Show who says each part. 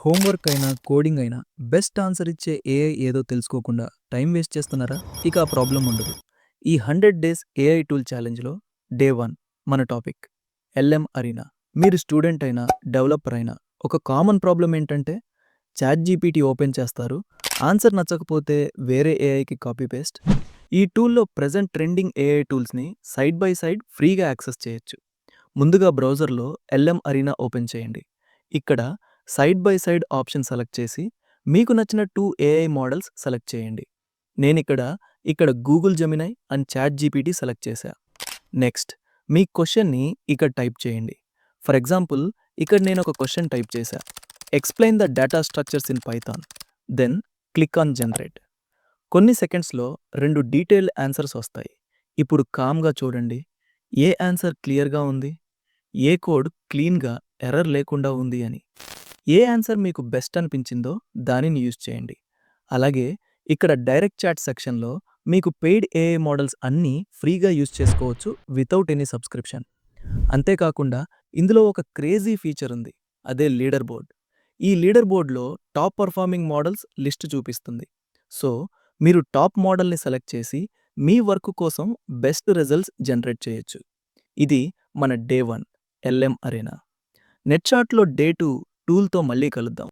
Speaker 1: Homework అయినా, coding అయినా best answer ఇచ్చే ఏఐ ఏదో తెలుసుకోకుండా టైం వేస్ట్ చేస్తున్నారా? ఇక ఆ ప్రాబ్లమ్ ఉండదు. ఈ 100 డేస్ ఏఐ టూల్ ఛాలెంజ్‌లో డే 1 మన టాపిక్ ఎల్ఎం అరీనా. మీరు స్టూడెంట్ అయినా, డెవలపర్ అయినా ఒక కామన్ ప్రాబ్లమ్ ఏంటంటే చాట్‌జీపీటీ ఓపెన్ చేస్తారు. ఆన్సర్ నచ్చకపోతే వేరే ఏఐకి కాపీ పేస్ట్. ఈ టూల్‌లో ప్రెజెంట్ ట్రెండింగ్ ఏఐ టూల్స్‌ని సైడ్ బై సైడ్ ఫ్రీగా యాక్సెస్ చేయొచ్చు. ముందుగా బ్రౌజర్‌లో ఎల్ఎం అరీనా ఓపెన్ చేయండి. ఇక్కడ side by side option select చేసి మీకు నచ్చిన 2 ఏఐ మోడల్స్ సెలెక్ట్ చేయండి. నేనిక్కడ Google Gemini and ChatGPT select చేశా. నెక్స్ట్ మీ క్వెషన్‌ని ఇక్కడ టైప్ చేయండి. ఫర్ ఎగ్జాంపుల్ ఇక్కడ నేనొక క్వెషన్ టైప్ చేశా. Explain the data structures in Python. Then click on generate. కొన్ని సెకండ్స్‌లో 2 డీటెయిల్డ్ ఆన్సర్స్ వస్తాయి. ఇప్పుడు కామ్‌గా చూడండి. ఏ ఆన్సర్ క్లియర్‌గా ఉంది? ఏ కోడ్ క్లీన్‌గా ఎర్రర్ లేకుండా ఉంది అని. ఏ ఆన్సర్ మీకు బెస్ట్ అనిపించిందో దానిని యూజ్ చేయండి. అలాగే ఇక్కడ డైరెక్ట్ చాట్ సెక్షన్‌లో మీకు పెయిడ్ ఏఐ మోడల్స్ అన్నీ ఫ్రీగా యూజ్ చేసుకోవచ్చు వితౌట్ ఎనీ సబ్స్క్రిప్షన్. అంతేకాకుండా ఇందులో ఒక క్రేజీ ఫీచర్ ఉంది. అదే లీడర్ బోర్డ్. ఈ లీడర్ బోర్డ్‌లో టాప్ పర్ఫార్మింగ్ మోడల్స్ లిస్ట్ చూపిస్తుంది. సో, మీరు టాప్ మోడల్‌ని సెలెక్ట్ చేసి మీ వర్క్ కోసం బెస్ట్ రిజల్ట్స్ జనరేట్ చేయొచ్చు. ఇది మన డే 1 ఎల్ఎం అరేనా. నెట్‌చాట్‌లో డే 2 టూల్‌తో మళ్ళీ కలుద్దాం.